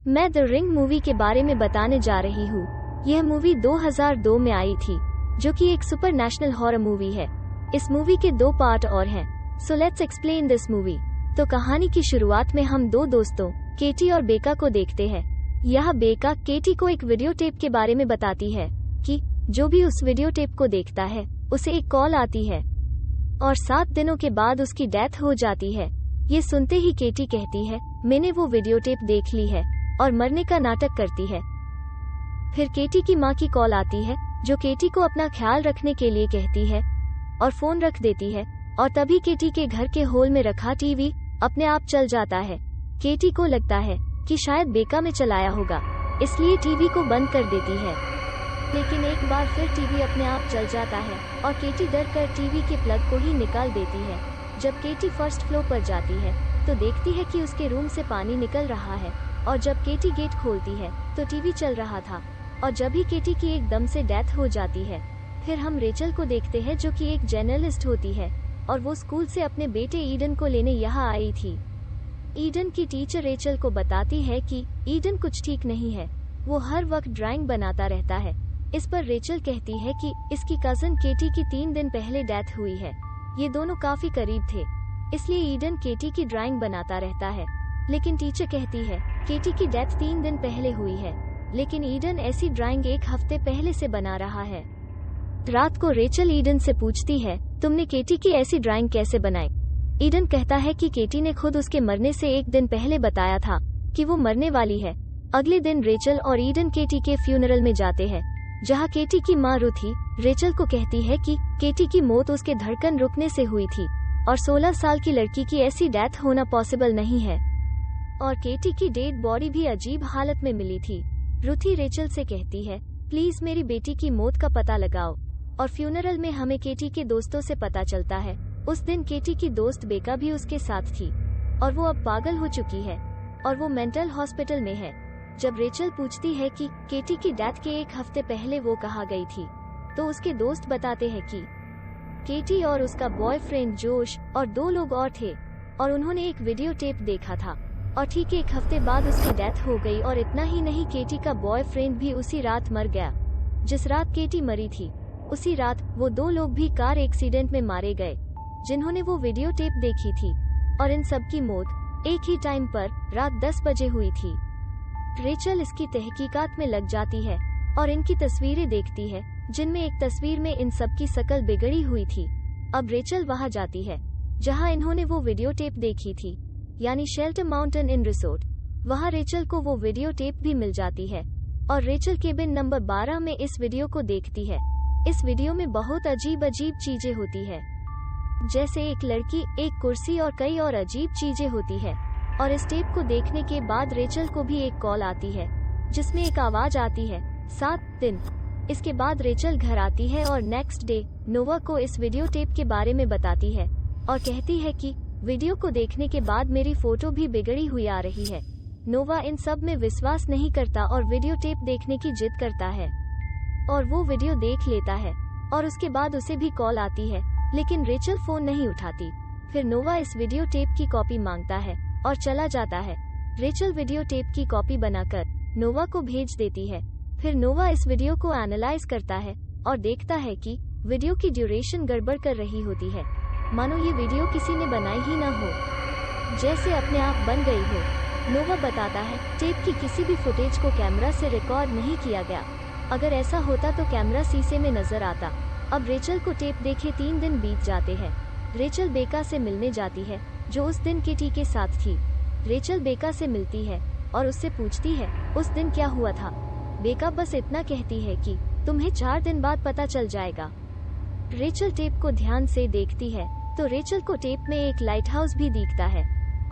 मैं the ring movie के बारे में बताने जा रही हूँ। यह मूवी 2002 में आई थी, जो कि एक सुपर नेशनल हॉरर मूवी है। इस मूवी के 2 पार्ट और हैं। So let's explain this movie. तो कहानी की शुरुआत में हम 2 दोस्तों केटी और बेका को देखते हैं। यह बेका केटी को एक वीडियो टेप के बारे में बताती है कि जो भी उस वीडियो टेप को देखता है उसे एक कॉल आती है और 7 दिनों के बाद उसकी डेथ हो जाती है। ये सुनते ही केटी कहती है, मैंने वो वीडियो टेप देख ली है, और मरने का नाटक करती है। फिर केटी की माँ की कॉल आती है, जो केटी को अपना ख्याल रखने के लिए कहती है और फोन रख देती है। और तभी केटी के घर के हॉल में रखा टीवी अपने आप चल जाता है। केटी को लगता है कि शायद बेका में चलाया होगा, इसलिए टीवी को बंद कर देती है। लेकिन एक बार फिर टीवी अपने आप चल जाता है और केटी डर कर टीवी के प्लग को ही निकाल देती है। जब केटी फर्स्ट फ्लोर पर जाती है तो देखती है कि उसके रूम से पानी निकल रहा है, और जब केटी गेट खोलती है तो टीवी चल रहा था। और जब ही केटी की एकदम से डेथ हो जाती है। फिर हम रेचल को देखते हैं, जो कि एक जर्नलिस्ट होती है और वो स्कूल से अपने बेटे ईडन को लेने यहाँ आई थी। ईडन की टीचर रेचल को बताती है कि ईडन कुछ ठीक नहीं है, वो हर वक्त ड्राइंग बनाता रहता है। इस पर रेचल कहती है कि इसकी कजन केटी की 3 दिन पहले डेथ हुई है। ये दोनों काफी करीब थे, इसलिए ईडन केटी की ड्राइंग बनाता रहता है। लेकिन टीचर कहती है केटी की डेथ 3 दिन पहले हुई है, लेकिन ईडन ऐसी ड्राइंग 1 हफ्ते पहले से बना रहा है। रात को रेचल ईडन से पूछती है, तुमने केटी की ऐसी ड्राइंग कैसे बनाई? ईडन कहता है कि केटी ने खुद उसके मरने से 1 दिन पहले बताया था कि वो मरने वाली है। अगले दिन रेचल और ईडन केटी के फ्यूनरल में जाते हैं, जहाँ केटी की माँ रुथी रेचल को कहती है कि केटी की मौत उसके धड़कन रुकने से हुई थी और 16 साल की लड़की की ऐसी डेथ होना पॉसिबल नहीं है। और केटी की डेड बॉडी भी अजीब हालत में मिली थी। रुथी रेचल से कहती है, प्लीज मेरी बेटी की मौत का पता लगाओ। और फ्यूनरल में हमें केटी के दोस्तों से पता चलता है उस दिन केटी की दोस्त बेका भी उसके साथ थी, और वो अब पागल हो चुकी है और वो मेंटल हॉस्पिटल में है। जब रेचल पूछती है कि केटी की डेथ के 1 हफ्ते पहले वो कहाँ गई थी, तो उसके दोस्त बताते हैं कि केटी और उसका बॉयफ्रेंड जोश और 2 लोग और थे, और उन्होंने एक वीडियो टेप देखा था और ठीक 1 हफ्ते बाद उसकी डेथ हो गई। और इतना ही नहीं, केटी का बॉयफ्रेंड भी उसी रात मर गया। जिस रात केटी मरी थी उसी रात वो 2 लोग भी कार एक्सीडेंट में मारे गए, जिन्होंने वो वीडियो टेप देखी थी। और इन सब की मौत एक ही टाइम पर रात 10 बजे हुई थी। रेचल इसकी तहकीकात में लग जाती है और इनकी तस्वीरें देखती है, जिनमें एक तस्वीर में इन सब की शकल बिगड़ी हुई थी। अब रेचल वहां जाती है जहां इन्होंने वो वीडियो टेप देखी थी, यानी शेल्टर माउंटेन इन रिसोर्ट। वहां रेचल को वो वीडियो टेप भी मिल जाती है और रेचल केबिन नंबर 12 में इस वीडियो को देखती है। इस वीडियो में बहुत अजीब अजीब चीजें होती है, जैसे एक लड़की, एक कुर्सी और कई और अजीब चीजें होती है। और इस टेप को देखने के बाद रेचल को भी एक कॉल आती है, जिसमें एक आवाज आती है, 7 दिन। इसके बाद रेचल घर आती है और नेक्स्ट डे नोवा को इस वीडियो टेप के बारे में बताती है और कहती है कि वीडियो को देखने के बाद मेरी फोटो भी बिगड़ी हुई आ रही है। नोवा इन सब में विश्वास नहीं करता और वीडियो टेप देखने की जिद करता है, और वो वीडियो देख लेता है। और उसके बाद उसे भी कॉल आती है, लेकिन रेचल फोन नहीं उठाती। फिर नोवा इस वीडियो टेप की कॉपी मांगता है और चला जाता है। रेचल वीडियो टेप की कॉपी बनाकर नोवा को भेज देती है। फिर नोवा इस वीडियो को एनालाइज करता है और देखता है कि वीडियो की ड्यूरेशन गड़बड़ कर रही होती है, मानो ये वीडियो किसी ने बनाई ही ना हो, जैसे अपने आप बन गई हो। नोवा बताता है टेप की किसी भी फुटेज को कैमरा से रिकॉर्ड नहीं किया गया। अगर ऐसा होता तो कैमरा शीशे में नजर आता। अब रेचल को टेप देखे 3 दिन बीत जाते हैं। रेचल बेका से मिलने जाती है, जो उस दिन केटी के साथ थी। रेचल बेका से मिलती है और उससे पूछती है उस दिन क्या हुआ था। बेका बस इतना कहती है कि तुम्हें 4 दिन बाद पता चल जाएगा। रेचल टेप को ध्यान से देखती है तो रेचल को टेप में एक लाइट हाउस भी दिखता है।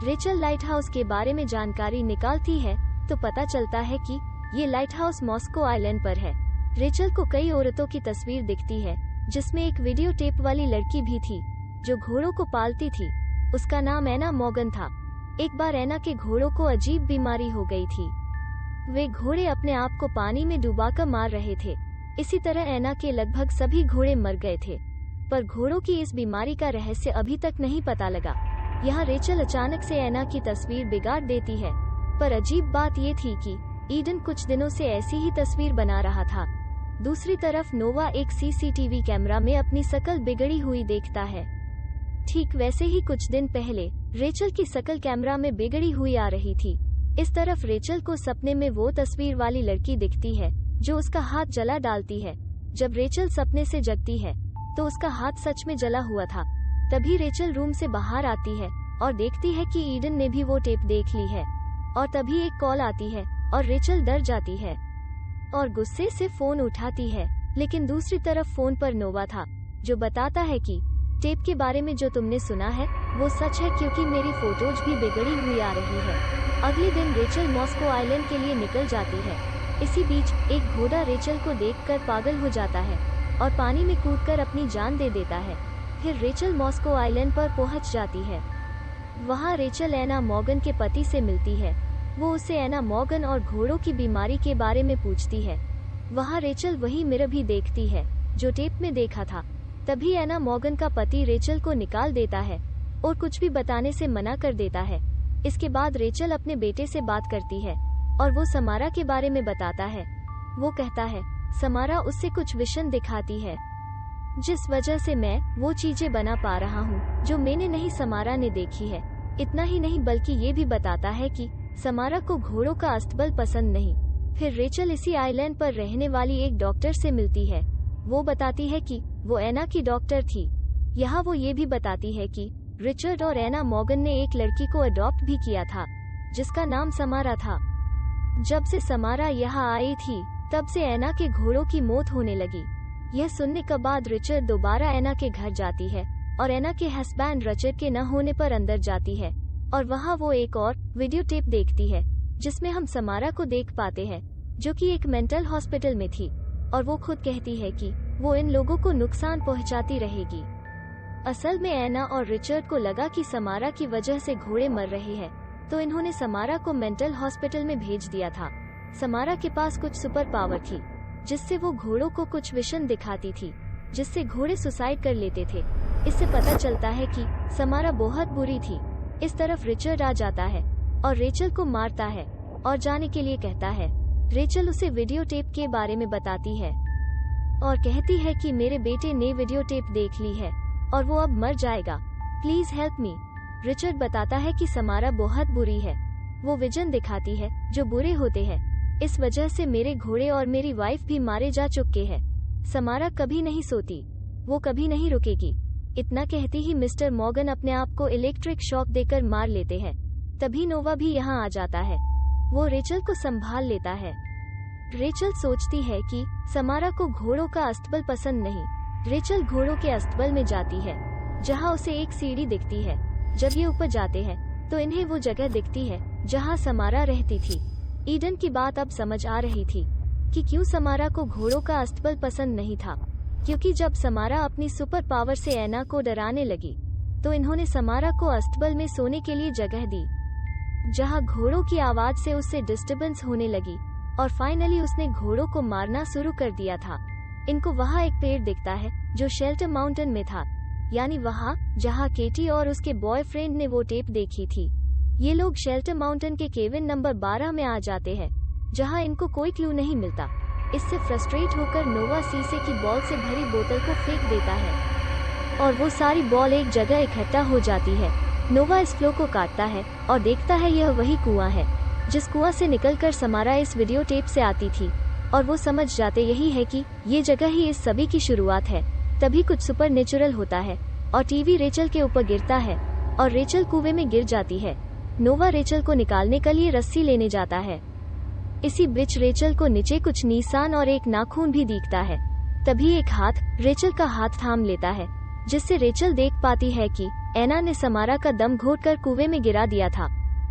रेचल लाइट हाउस के बारे में जानकारी निकालती है तो पता चलता है कि ये लाइट हाउस मॉस्को आइलैंड पर है। रेचल को कई औरतों की तस्वीर दिखती है, जिसमें एक वीडियो टेप वाली लड़की भी थी जो घोड़ों को पालती थी। उसका नाम एना मॉर्गन था। एक बार एना के घोड़ों को अजीब बीमारी हो गई थी। वे घोड़े अपने आप को पानी में डुबाकर मार रहे थे। इसी तरह एना के लगभग सभी घोड़े मर गए थे, पर घोड़ों की इस बीमारी का रहस्य अभी तक नहीं पता लगा। यहाँ रेचल अचानक से एना की तस्वीर बिगाड़ देती है पर अजीब बात ये थी कि ईडन कुछ दिनों से ऐसी ही तस्वीर बना रहा था। दूसरी तरफ नोवा एक सीसीटीवी कैमरा में अपनी शकल बिगड़ी हुई देखता है। ठीक वैसे ही कुछ दिन पहले रेचल की शकल कैमरा में बिगड़ी हुई आ रही थी। इस तरफ रेचल को सपने में वो तस्वीर वाली लड़की दिखती है जो उसका हाथ जला डालती है। जब रेचल सपने से जगती है तो उसका हाथ सच में जला हुआ था। तभी रेचल रूम से बाहर आती है और देखती है कि ईडन ने भी वो टेप देख ली है। और तभी एक कॉल आती है और रेचल डर जाती है और गुस्से से फोन उठाती है। लेकिन दूसरी तरफ फोन पर नोवा था जो बताता है कि टेप के बारे में जो तुमने सुना है वो सच है, क्योंकि मेरी फोटोज भी बिगड़ी हुई आ रही है। अगले दिन रेचल मॉस्को आइलैंड के लिए निकल जाती है। इसी बीच एक घोड़ा रेचल को देखकर पागल हो जाता है और पानी में कूदकर अपनी जान दे देता है। फिर रेचल मॉस्को आइलैंड पर पहुंच जाती है। वहां रेचल एना मॉर्गन के पति से मिलती है। वो उसे एना मॉर्गन और घोड़ों की बीमारी के बारे में पूछती है। वहां रेचल वही मिरर भी देखती है जो टेप में देखा था। तभी एना मॉर्गन का पति रेचल को निकाल देता है और कुछ भी बताने से मना कर देता है। इसके बाद रेचल अपने बेटे से बात करती है और वो समारा के बारे में बताता है। वो कहता है समारा उससे कुछ विजन दिखाती है जिस वजह से मैं वो चीजें बना पा रहा हूँ जो मैंने नहीं समारा ने देखी है। इतना ही नहीं बल्कि ये भी बताता है कि समारा को घोड़ों का अस्तबल पसंद नहीं। फिर रेचल इसी आइलैंड पर रहने वाली एक डॉक्टर से मिलती है। वो बताती है कि वो एना की डॉक्टर थी। यहाँ वो ये भी बताती है कि रिचर्ड और एना मॉर्गन ने एक लड़की को अडॉप्ट भी किया था जिसका नाम समारा था। जब से समारा यहाँ आई थी तब से एना के घोड़ों की मौत होने लगी। यह सुनने के बाद रिचर्ड दोबारा एना के घर जाती है और एना के हस्बैंड रिचर्ड के न होने पर अंदर जाती है और वहाँ वो एक और वीडियो टेप देखती है जिसमें हम समारा को देख पाते हैं जो कि एक मेंटल हॉस्पिटल में थी और वो खुद कहती है कि वो इन लोगों को नुकसान पहुंचाती रहेगी। असल में एना और रिचर्ड को लगा कि समारा की वजह से घोड़े मर रहे हैं तो इन्होंने समारा को मेंटल हॉस्पिटल में भेज दिया था। समारा के पास कुछ सुपर पावर थी जिससे वो घोड़ों को कुछ विजन दिखाती थी जिससे घोड़े सुसाइड कर लेते थे। इससे पता चलता है कि समारा बहुत बुरी थी। इस तरफ रिचर्ड आ जाता है और रेचल को मारता है और जाने के लिए कहता है। रेचल उसे वीडियो टेप के बारे में बताती है और कहती है कि मेरे बेटे ने वीडियो टेप देख ली है और वो अब मर जाएगा, प्लीज हेल्प मी। रिचर्ड बताता है कि समारा बहुत बुरी है। वो विजन दिखाती है जो बुरे होते हैं। इस वजह से मेरे घोड़े और मेरी वाइफ भी मारे जा चुके हैं। समारा कभी नहीं सोती, वो कभी नहीं रुकेगी। इतना कहती ही मिस्टर मॉर्गन अपने आप को इलेक्ट्रिक शॉक देकर मार लेते हैं। तभी नोवा भी यहाँ आ जाता है। वो रेचल को संभाल लेता है। रेचल सोचती है कि समारा को घोड़ों का अस्तबल पसंद नहीं। रेचल घोड़ों के अस्तबल में जाती है जहाँ उसे एक सीढ़ी दिखती है। जब ये ऊपर जाते हैं तो इन्हें वो जगह दिखती है जहाँ समारा रहती थी। ईडन की बात अब समझ आ रही थी कि क्यों समारा को घोड़ों का अस्तबल पसंद नहीं था, क्योंकि जब समारा अपनी सुपर पावर से एना को डराने लगी तो इन्होंने समारा को अस्तबल में सोने के लिए जगह दी जहां घोड़ों की आवाज से उससे डिस्टर्बेंस होने लगी और फाइनली उसने घोड़ों को मारना शुरू कर दिया था। इनको वहां एक पेड़ दिखता है जो शेल्टर माउंटेन में था, यानी वहां जहां केटी और उसके बॉयफ्रेंड ने वो टेप देखी थी। ये लोग शेल्टर माउंटेन के केबिन नंबर 12 में आ जाते हैं जहां इनको कोई क्लू नहीं मिलता। इससे फ्रस्ट्रेट होकर नोवा शीशे की बॉल से भरी बोतल को फेंक देता है और वो सारी बॉल एक जगह इकट्ठा हो जाती है। नोवा इस फ्लो को काटता है और देखता है यह वही कुआं है जिस कुआं से निकलकर समारा इस वीडियो टेप से आती थी और वो समझ जाते यही है कि ये जगह ही इस सभी की शुरुआत है। तभी कुछ सुपर नेचुरल होता है और टीवी रेचल के ऊपर गिरता है और रेचल कुएं में गिर जाती है। नोवा रेचल को निकालने के लिए रस्सी लेने जाता है। इसी बीच रेचल को नीचे कुछ निशान और एक नाखून भी दिखता है। तभी एक हाथ रेचल का हाथ थाम लेता है जिससे रेचल देख पाती है कि एना ने समारा का दम घोटकर कुएं में गिरा दिया था,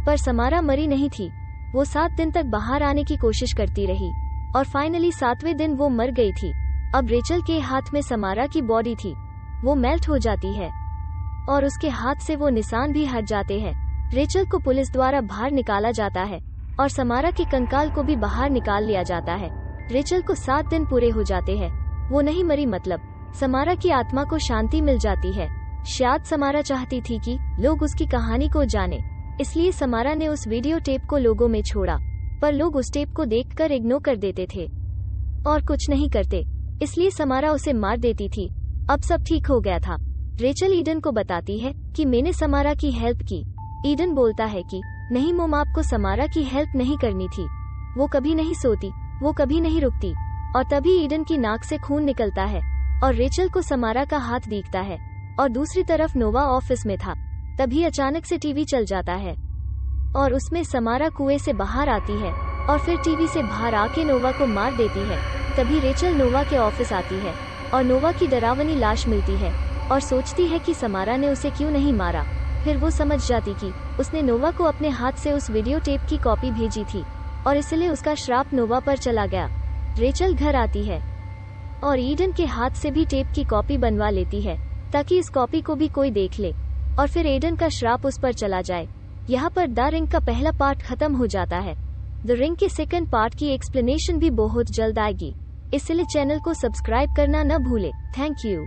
पर समारा मरी नहीं थी। वो 7 दिन तक बाहर आने की कोशिश करती रही और फाइनली 7वें दिन वो मर गई थी। अब रेचल के हाथ में समारा की बॉडी थी, वो मेल्ट हो जाती है और उसके हाथ से वो निशान भी हट जाते हैं। रेचल को पुलिस द्वारा बाहर निकाला जाता है और समारा के कंकाल को भी बाहर निकाल लिया जाता है। रेचल को 7 दिन पूरे हो जाते हैं। वो नहीं मरी, मतलब समारा की आत्मा को शांति मिल जाती है। शायद समारा चाहती थी कि लोग उसकी कहानी को जाने, इसलिए समारा ने उस वीडियो टेप को लोगों में छोड़ा, पर लोग उस टेप को देखकर इग्नोर कर देते थे और कुछ नहीं करते, इसलिए समारा उसे मार देती थी। अब सब ठीक हो गया था। रेचल ईडन को बताती है कि मैंने समारा की हेल्प की। ईडन बोलता है कि नहीं मोम, आपको समारा की हेल्प नहीं करनी थी। वो कभी नहीं सोती, वो कभी नहीं रुकती। और तभी ईडन की नाक से खून निकलता है और रेचल को समारा का हाथ दिखता है। और दूसरी तरफ नोवा ऑफिस में था। तभी अचानक से टीवी चल जाता है और उसमें समारा कुएं से बाहर आती है और फिर टीवी से बाहर आके नोवा को मार देती है। तभी रेचल नोवा के ऑफिस आती है और नोवा की डरावनी लाश मिलती है और सोचती है कि समारा ने उसे क्यों नहीं मारा। फिर वो समझ जाती कि उसने नोवा को अपने हाथ से उस वीडियो टेप की कॉपी भेजी थी और इसलिए उसका श्राप नोवा पर चला गया। रेचल घर आती है और ईडन के हाथ से भी टेप की कॉपी बनवा लेती है ताकि इस कॉपी को भी कोई देख ले और फिर ईडन का श्राप उस पर चला जाए। यहाँ पर द रिंग का पहला पार्ट खत्म हो जाता है। द रिंग के सेकंड पार्ट की एक्सप्लेनेशन भी बहुत जल्द आएगी, इसलिए चैनल को सब्सक्राइब करना न भूले। Thank you.